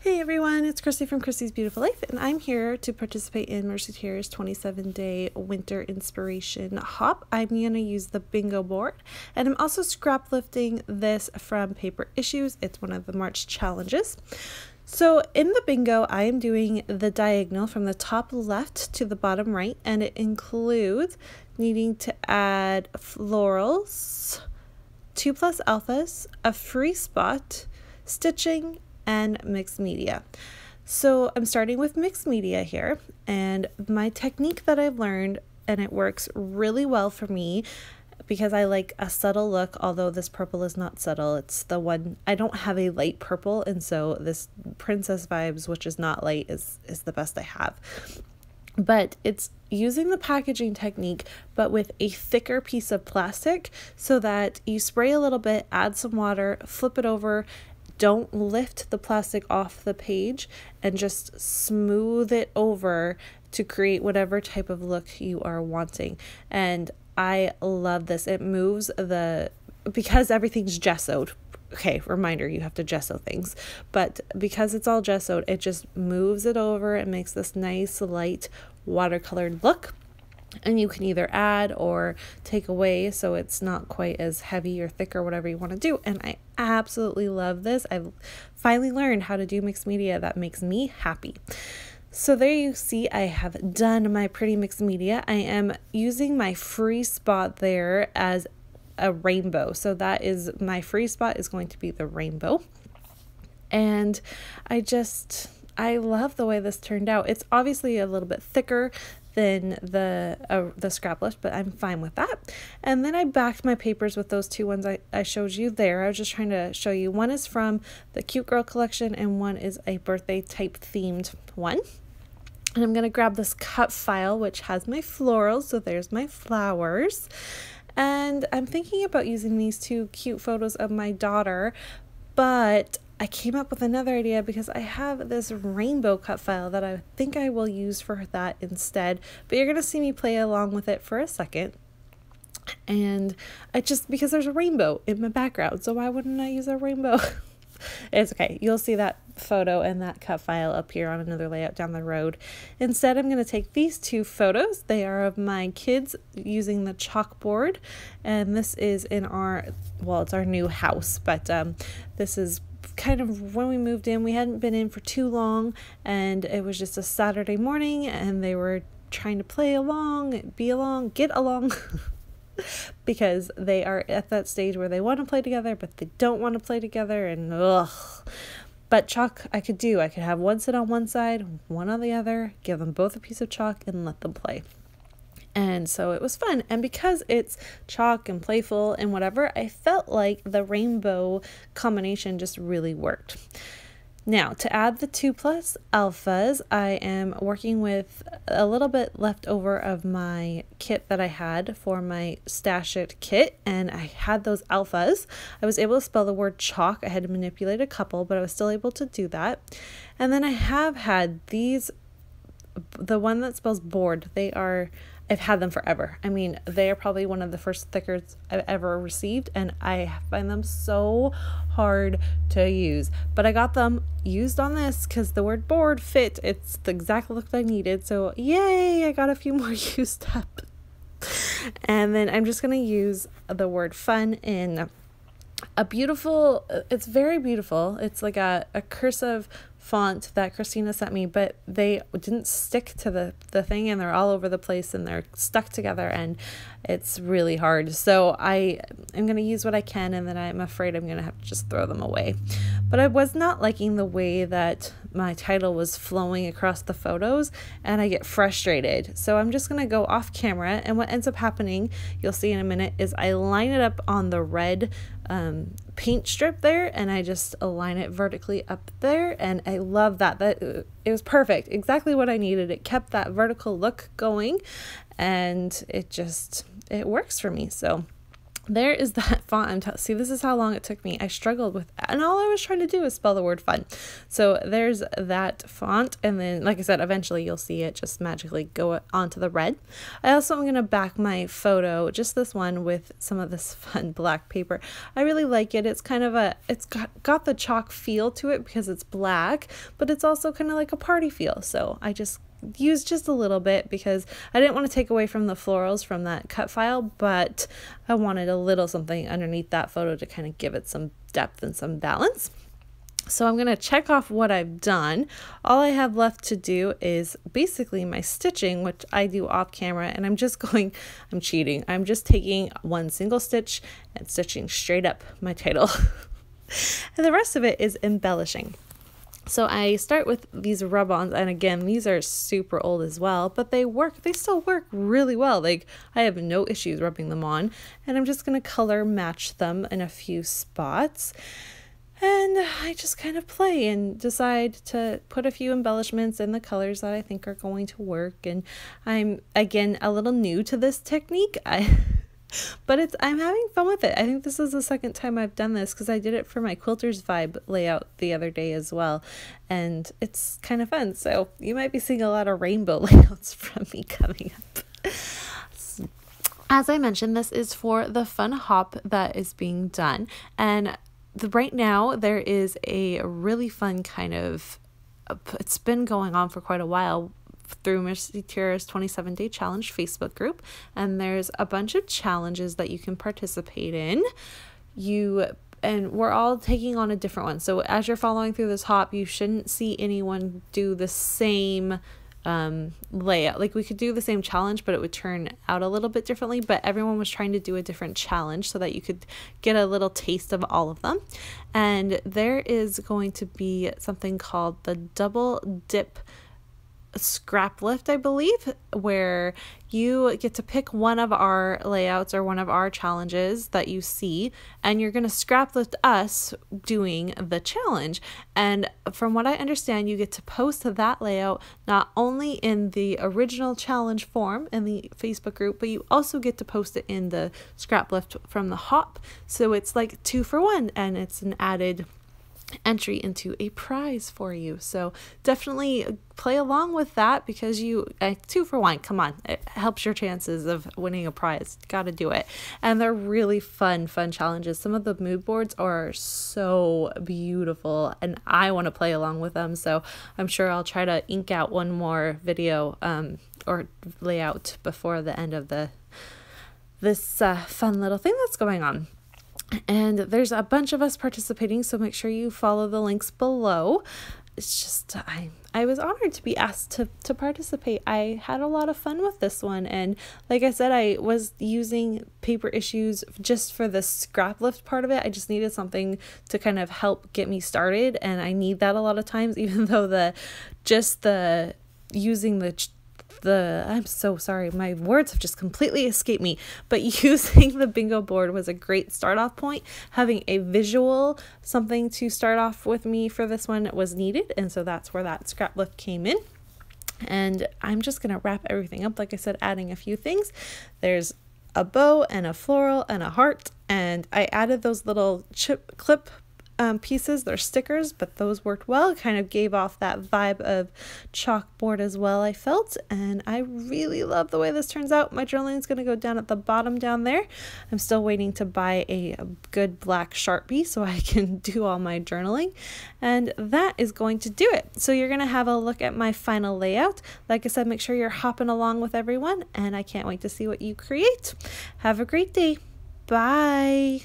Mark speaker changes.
Speaker 1: Hey everyone, it's Christy from Christy's Beautiful Life, and I'm here to participate in Mercy Tier's 27-day winter inspiration hop. I'm going to use the bingo board, and I'm also scrap lifting this from Paper Issues. It's one of the March challenges. So in the bingo, I am doing the diagonal from the top left to the bottom right, and it includes needing to add florals, 2+ alphas, a free spot, stitching, and mixed media. So I'm starting with mixed media here, and my technique that I've learned, and it works really well for me because I like a subtle look, although this purple is not subtle. It's the one, I don't have a light purple, and so this Princess Vibes, which is not light, is the best I have. But it's using the packaging technique, but with a thicker piece of plastic, so that you spray a little bit, add some water, flip it over, don't lift the plastic off the page, and just smooth it over to create whatever type of look you are wanting. And I love this. It moves because everything's gessoed. Okay, reminder, you have to gesso things. But because it's all gessoed, it just moves it over and makes this nice light watercolored look. And you can either add or take away, so it's not quite as heavy or thick or whatever you want to do. And I absolutely love this. I've finally learned how to do mixed media that makes me happy. So there you see, I have done my pretty mixed media. I am using my free spot there as a rainbow. So that is my free spot is going to be the rainbow. And I love the way this turned out. It's obviously a little bit thicker than the scrap lift, but I'm fine with that. And then I backed my papers with those two ones I showed you there. I was just trying to show you. One is from the Cute Girl collection, and one is a birthday type themed one. And I'm going to grab this cut file, which has my florals. So there's my flowers. And I'm thinking about using these two cute photos of my daughter, but I came up with another idea because I have this rainbow cut file that I think I will use for that instead. But you're going to see me play along with it for a second. And because there's a rainbow in my background, so why wouldn't I use a rainbow? It's okay. You'll see that photo and that cut file up here on another layout down the road. Instead, I'm going to take these two photos. They are of my kids using the chalkboard. And this is in it's our new house. But this is kind of when we moved in. We hadn't been in for too long, and it was just a Saturday morning, and they were trying to play along, get along. Because they are at that stage where they want to play together, but they don't want to play together, and ugh. But chalk, I could have one sit on one side, one on the other, give them both a piece of chalk, and let them play. And so it was fun. And because it's chalk and playful and whatever, I felt like the rainbow combination just really worked. Now, to add the 2+ alphas, I am working with a little bit left over of my kit that I had for my Stash It kit, and I had those alphas. I was able to spell the word chalk. I had to manipulate a couple, but I was still able to do that. And then I have had these, the one that spells board, I've had them forever. I mean, they are probably one of the first stickers I've ever received, and I find them so hard to use. But I got them used on this because the word board fit. It's the exact look I needed. So yay, I got a few more used up. And then I'm just going to use the word fun in a beautiful, it's very beautiful. It's like a cursive font that Christina sent me, but they didn't stick to the thing, and they're all over the place, and they're stuck together, and it's really hard. So I am going to use what I can, and then I'm afraid I'm going to have to just throw them away. But I was not liking the way that my title was flowing across the photos, and I get frustrated. So I'm just going to go off camera, and what ends up happening, you'll see in a minute, is I line it up on the red paint strip there, and I just align it vertically up there, and I love that it was perfect, exactly what I needed. It kept that vertical look going, and it works for me. So there is that font. See, this is how long it took me. I struggled with, and all I was trying to do was spell the word fun. So there's that font. And then, like I said, eventually you'll see it just magically go onto the red. I also am going to back my photo, just this one, with some of this fun black paper. I really like it. It's kind of it's got the chalk feel to it because it's black, but it's also kind of like a party feel. So I just use just a little bit because I didn't want to take away from the florals from that cut file, but I wanted a little something underneath that photo to kind of give it some depth and some balance. So I'm going to check off what I've done. All I have left to do is basically my stitching, which I do off camera, and I'm cheating. I'm just taking one single stitch and stitching straight up my title. And the rest of it is embellishing. So I start with these rub-ons, and again, these are super old as well, but they still work really well. Like, I have no issues rubbing them on, and I'm just going to color match them in a few spots. And I just kind of play and decide to put a few embellishments in the colors that I think are going to work. And I'm, again, a little new to this technique. But I'm having fun with it. I think this is the second time I've done this because I did it for my Quilters Vibe layout the other day as well. And it's kind of fun. So you might be seeing a lot of rainbow layouts from me coming up. As I mentioned, this is for the fun hop that is being done. And right now there is a really fun kind of, it's been going on for quite a while, through Mercy Tira's 27-day challenge Facebook group, and there's a bunch of challenges that you can participate in. And we're all taking on a different one. So as you're following through this hop, you shouldn't see anyone do the same layout. Like, we could do the same challenge, but it would turn out a little bit differently. But everyone was trying to do a different challenge so that you could get a little taste of all of them. And there is going to be something called the double dip scrap lift, I believe, where you get to pick one of our layouts or one of our challenges that you see, and you're going to scrap lift us doing the challenge. And from what I understand, you get to post that layout not only in the original challenge form in the Facebook group, but you also get to post it in the scrap lift from the hop. So it's like 2 for 1, and it's an added entry into a prize for you. So definitely play along with that, because 2 for 1, come on, it helps your chances of winning a prize. Gotta do it. And they're really fun challenges. Some of the mood boards are so beautiful, and I want to play along with them. So I'm sure I'll try to ink out one more video or layout before the end of this fun little thing that's going on. And there's a bunch of us participating, so make sure you follow the links below. It's just, I was honored to be asked to participate. I had a lot of fun with this one, and like I said, I was using paper issues just for the scrap lift part of it. I just needed something to kind of help get me started, and I need that a lot of times, even though I'm so sorry, my words have just completely escaped me, but using the bingo board was a great start off point. Having a visual, something to start off with me for this one was needed, and so that's where that scrap lift came in. And I'm just going to wrap everything up, like I said, adding a few things. There's a bow and a floral and a heart, and I added those little clip pieces. They're stickers, but those worked well. It kind of gave off that vibe of chalkboard as well, I felt, and I really love the way this turns out. My journaling is going to go down at the bottom down there. I'm still waiting to buy a good black Sharpie so I can do all my journaling, and that is going to do it. So you're going to have a look at my final layout. Like I said, make sure you're hopping along with everyone, and I can't wait to see what you create. Have a great day. Bye.